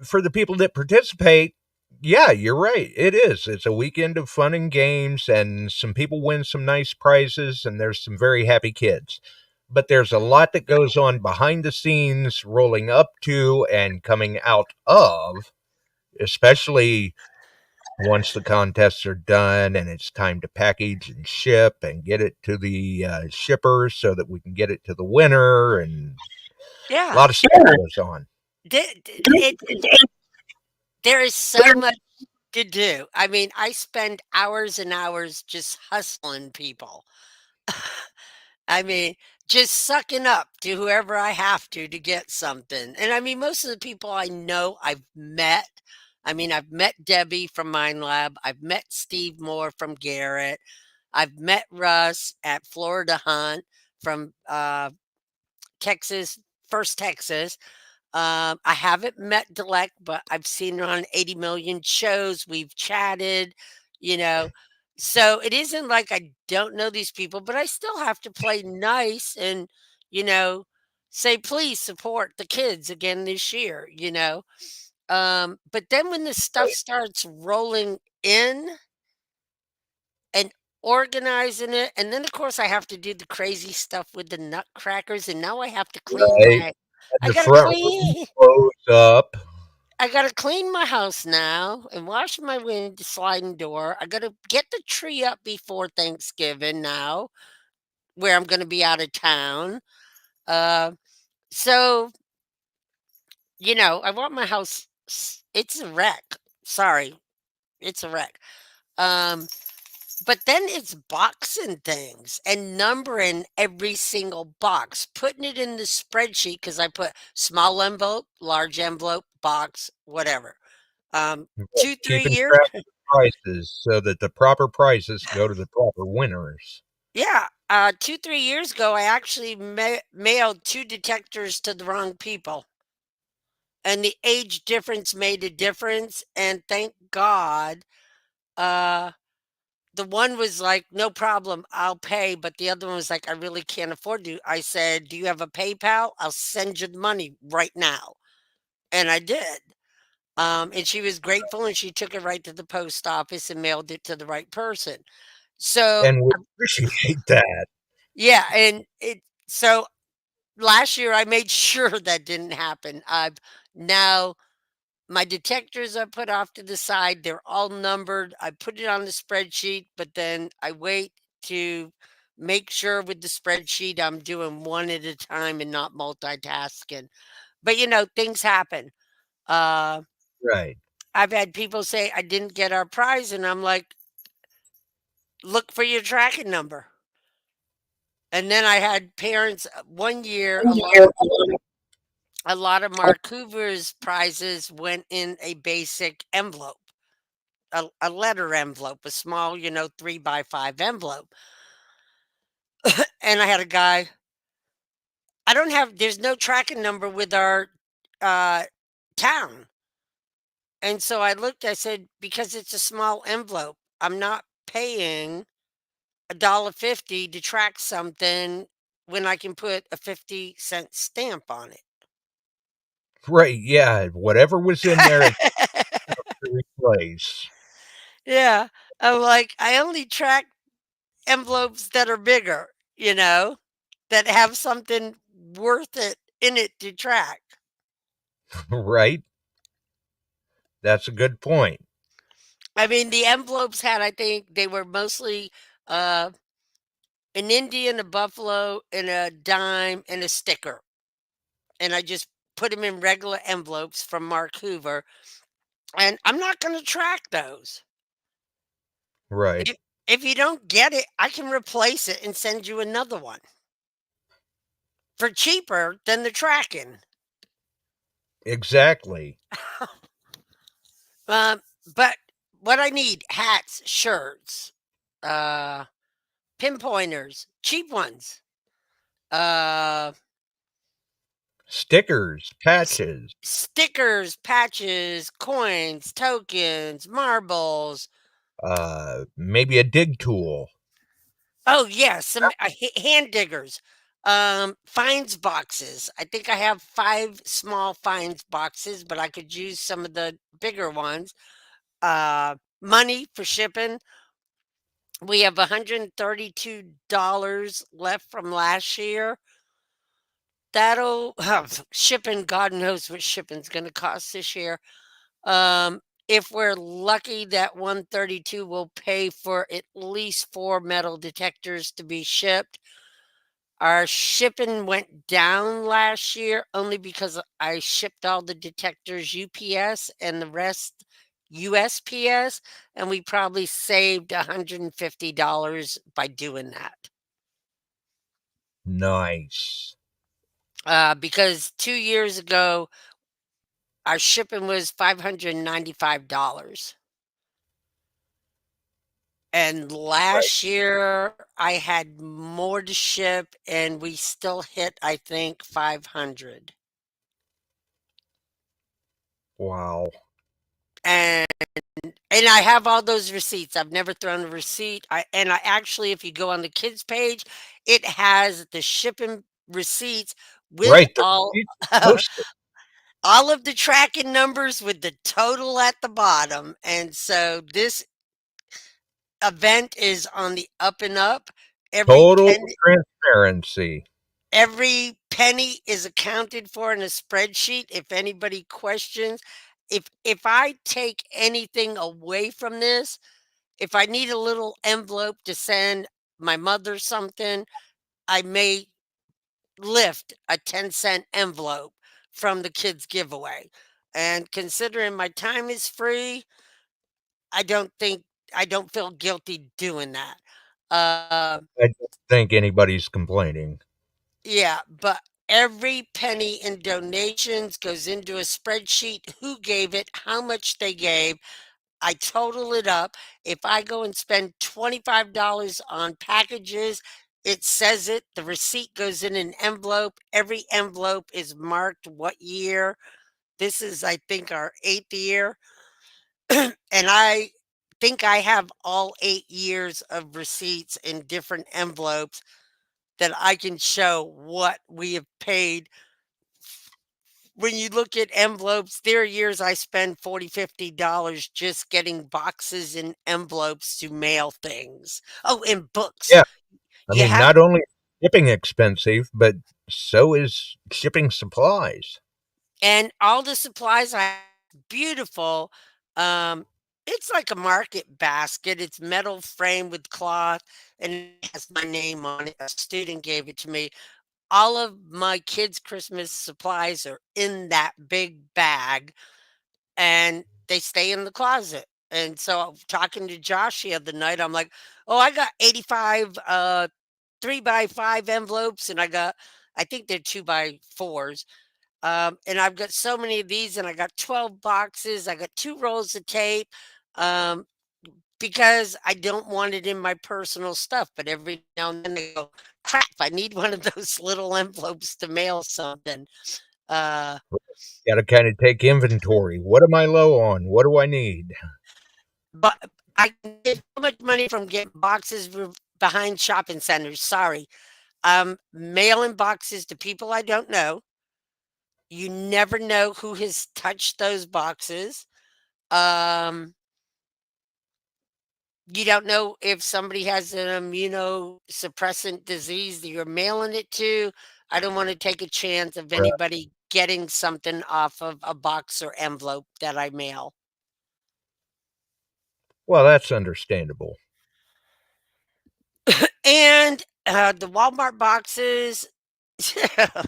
for the people that participate, yeah, you're right. It is. It's a weekend of fun and games, and some people win some nice prizes, and there's some very happy kids. But there's a lot that goes on behind the scenes, rolling up to and coming out of, especially once the contests are done and it's time to package and ship and get it to the shippers so that we can get it to the winner. And a Yeah. lot of stuff goes on. There is so much to do. I mean, I spend hours and hours just hustling people. I mean, just sucking up to whoever I have to get something. And I mean, most of the people I know I've met. I mean, I've met Debbie from Mind Lab. I've met Steve Moore from Garrett. I've met Russ at Florida Hunt from Texas, First Texas. I haven't met Delec, but I've seen her on 80 million shows. We've chatted, you know. So it isn't like I don't know these people, but I still have to play nice and, you know, say, please support the kids again this year. But then when the stuff starts rolling in and organizing it, and then of course I have to do the crazy stuff with the nutcrackers, and now I have to clean Right? I And the gotta front room clean close up. I gotta clean my house now and wash my sliding door. I gotta get the tree up before Thanksgiving now, where I'm gonna be out of town. Uh, so I want my house. It's a wreck. Sorry, it's a wreck. Um, but then it's boxing things and numbering every single box, putting it in the spreadsheet because I put small envelope, large envelope, box, whatever. Two, three Keeping years. track of the prices so that the proper prices go to the proper winners. Yeah. 2, 3 years ago, I actually mailed 2 detectors to the wrong people. And the age difference made a difference. And thank God, uh, the one was like, no problem, I'll pay. But the other one was like, I really can't afford to. I said, do you have a PayPal? I'll send you the money right now. And I did. And she was grateful and she took it right to the post office and mailed it to the right person. So, And we appreciate that. yeah. So last year I made sure that didn't happen. I've now my detectors are put off to the side. They're all numbered. I put it on the spreadsheet, but then I wait to make sure with the spreadsheet I'm doing one at a time and not multitasking. But things happen. Uh, Right. I've had people say I didn't get our prize, and I'm like, look for your tracking number. And then I had parents one year, a lot of Mark Hoover's prizes went in a basic envelope. A letter envelope, a small, 3x5 envelope. And I had a guy, there's no tracking number with our uh, town. And so I said, because it's a small envelope, I'm not paying $1.50 to track something when I can put a 50-cent stamp on Right. Yeah. Whatever was in there, it's it. to replace. Yeah. I'm like, I only track envelopes that are bigger, that have something worth it in it to track. Right. That's a good point. I mean, the envelopes had, I think they were mostly uh, an Indian, a buffalo, and a dime and a sticker. And I just put them in regular envelopes from Mark Hoover. And I'm not going to track those. Right. If you don't get it, I can replace it and send you another one for cheaper than the tracking. Exactly. Um, but what I need, hats, shirts, uh, pinpointers, cheap ones, uh, Stickers, patches, stickers, patches, coins, tokens, marbles. maybe a dig tool. Oh yeah, some hand diggers, finds boxes. I think I have 5 small finds boxes, but I could use some of the bigger ones. Money for shipping. We have $132 left from last year. That'll shipping. God knows what shipping's going to cost this year. If we're lucky, that 132 will pay for at least 4 metal detectors to be shipped. Our shipping went down last year only because I shipped all the detectors UPS and the rest USPS, and we probably saved $150 by doing that. Nice. Because 2 years ago, our shipping was $595. And Right. last year I had more to ship and we still hit, I think, 500. Wow. And I have all those receipts. I've never thrown a receipt. I actually, if you go on the kids page, it has the shipping receipts with Right. The all receipts posted. all of the tracking numbers with the total at the bottom. And so this event is on the up and up. Every Total penny, transparency. every penny is accounted for in a spreadsheet. If anybody questions, if I take anything away from this, if I need a little envelope to send my mother something, I may lift a 10-cent envelope from the kids giveaway. And considering my time is free, I don't think I don't feel guilty doing that. I don't think anybody's complaining. Yeah, but every penny in donations goes into a spreadsheet. Who gave it? How much they gave? I total it up. If I go and spend $25 on packages, it says it. The receipt goes in an envelope. Every envelope is marked what year. This is, I think, our 8th year. And I think I have all 8 years of receipts in different envelopes that I can show what we have paid. When you look at envelopes, there are years I spend $40, $50 just getting boxes and envelopes to mail things. Oh, and books. Yeah. I You mean, have, not only is shipping expensive, but so is shipping supplies. and all the supplies I have, beautiful. Um, it's like a market basket. It's metal frame with cloth and it has my name on it. A student gave it to me. All of my kids' Christmas supplies are in that big bag and they stay in the closet. And so talking to Josh the other night, I'm like, oh, I got 85 3x5 envelopes, and I think they're 2x4s. And I've got so many of these, and I got 12 boxes. I got 2 rolls of tape. Um, because I don't want it in my personal stuff. But every now and then I go, crap, I need one of those little envelopes to mail something. Uh, Got to kind of take inventory. What am I low on? What do I need? but I can get so much money from getting boxes behind shopping centers. Sorry. Mailing boxes to people I don't know. You never know who has touched those boxes. Um, you don't know if somebody has an immunosuppressant disease that you're mailing it to. I don't want to take a chance of Right. anybody getting something off of a box or envelope that I mail. Well, that's understandable. And the Walmart boxes, the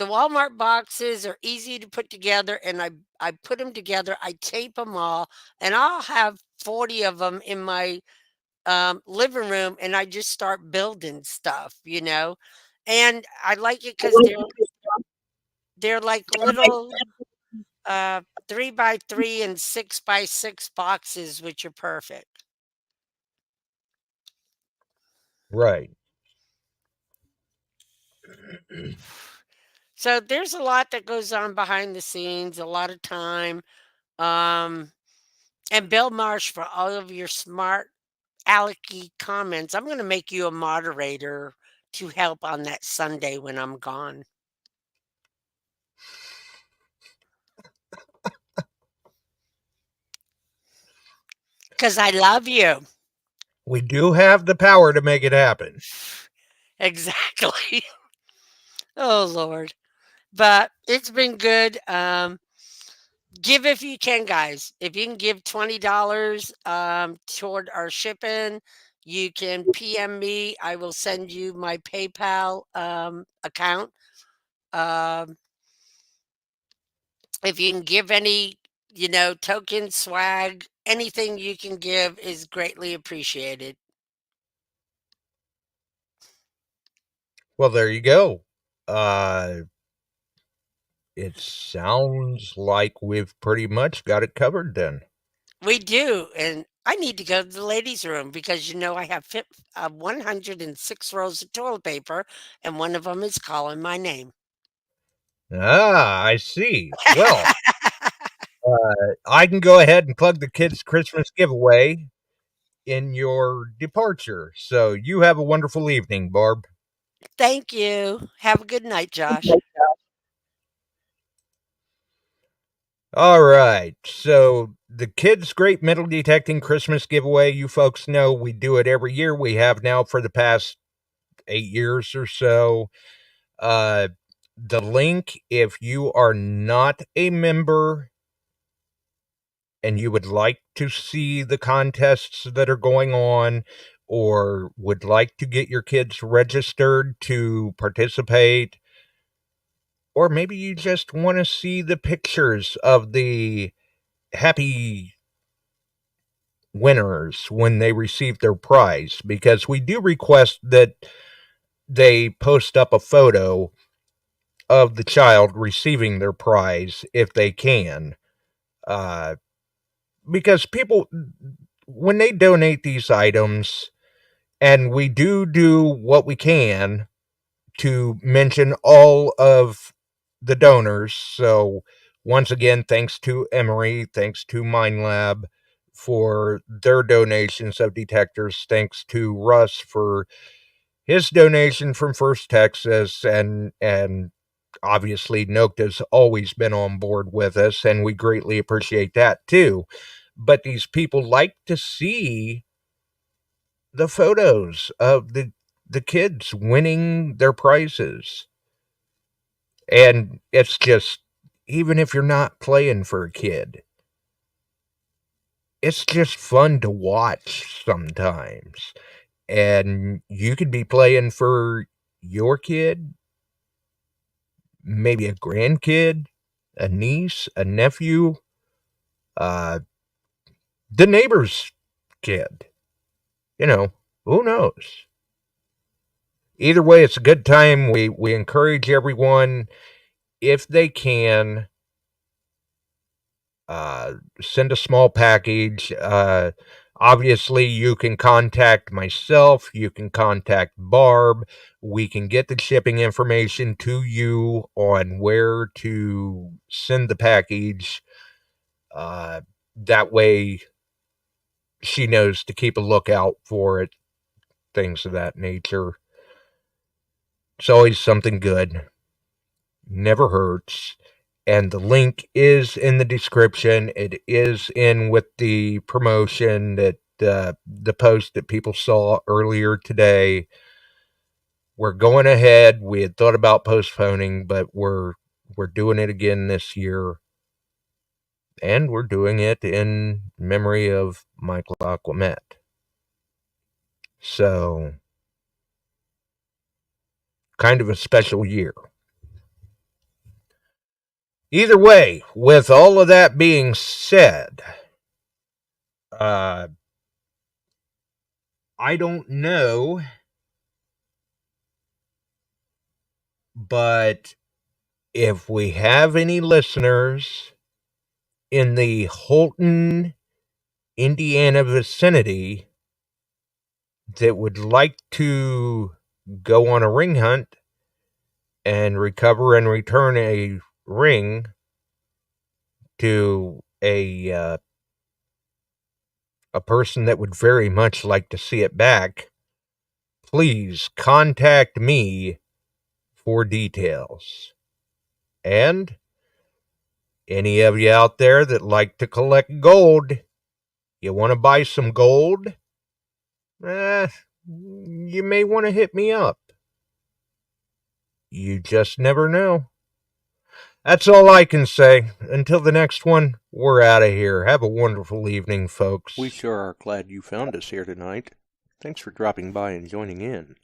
Walmart boxes are easy to put together, and I put them together. I tape them all, and I'll have 40 of them in my living room, and I just start building stuff. And I like it because they're like little 3x3 and 6x6 boxes, which are perfect. Right. So there's a lot that goes on behind the scenes, a lot of time. Um, and Bill Marsh, for all of your smart alecky comments, I'm going to make you a moderator to help on that Sunday when I'm gone. Because I love you. We do have the power to make it happen. Exactly. Oh, Lord. But it's been good. Give if you can, guys. If you can give $20 toward our shipping, you can PM me. I will send you my PayPal account. Um, if you can give any, token, swag, anything you can give is greatly appreciated. Well, there you go. It sounds like we've pretty much got it covered then. We do. And I need to go to the ladies' room because, I have 106 rolls of toilet paper, and one of them is calling my name. Ah, I see. Well, I can go ahead and plug the kids' Christmas giveaway in your departure. So you have a wonderful evening, Barb. Thank you. Have a good night, Josh. All right. So the kids' great metal detecting Christmas giveaway, you folks know we do it every year. We have now for the past 8 years or so. The link, if you are not a member and you would like to see the contests that are going on, or would like to get your kids registered to participate, or maybe you just want to see the pictures of the happy winners when they receive their prize, because we do request that they post up a photo of the child receiving their prize if they can. Because people, when they donate these items, and we do what we can to mention all of the donors. So once again, thanks to Emory, thanks to MindLab for their donations of detectors, thanks to Russ for his donation from First Texas, and obviously Nokta's always been on board with us, and we greatly appreciate that too. But these people like to see the photos of the kids winning their prizes. And it's just, even if you're not playing for a kid, it's just fun to watch sometimes. And you could be playing for your kid, maybe a grandkid, a niece, a nephew, the neighbor's kid. You know, who knows? Either way, it's a good time. We encourage everyone, if they can, send a small package. Obviously, you can contact myself. You can contact Barb. We can get the shipping information to you on where to send the package. That way, she knows to keep a lookout for it, things of that nature. It's always something good. Never hurts. And the link is in the description. It is in with the promotion that the post that people saw earlier today. We're going ahead. We had thought about postponing, but we're doing it again this year. And we're doing it in memory of Michael Aquamet. So, kind of a special year. Either way, with all of that being said, I don't know, but if we have any listeners in the Holton, Indiana vicinity that would like to go on a ring hunt and recover and return a ring to a person that would very much like to see it back, please contact me for details. And any of you out there that like to collect gold, you want to buy some gold? You may want to hit me up. You just never know. That's all I can say. Until the next one, we're out of here. Have a wonderful evening, folks. We sure are glad you found us here tonight. Thanks for dropping by and joining in.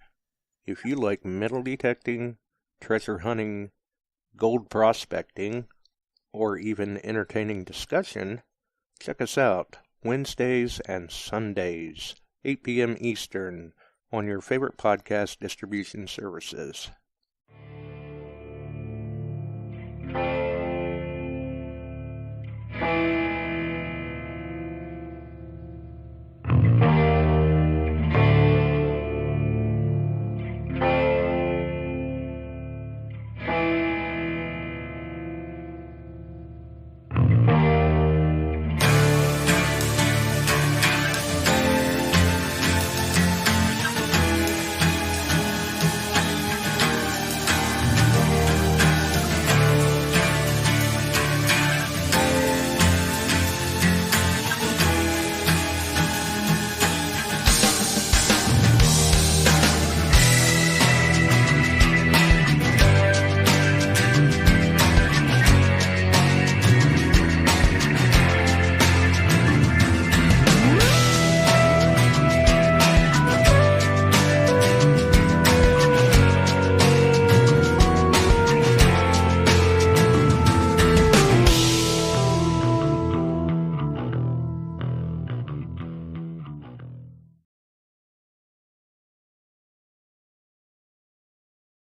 If you like metal detecting, treasure hunting, gold prospecting, or even entertaining discussion, check us out Wednesdays and Sundays, 8 p.m. Eastern, on your favorite podcast distribution services.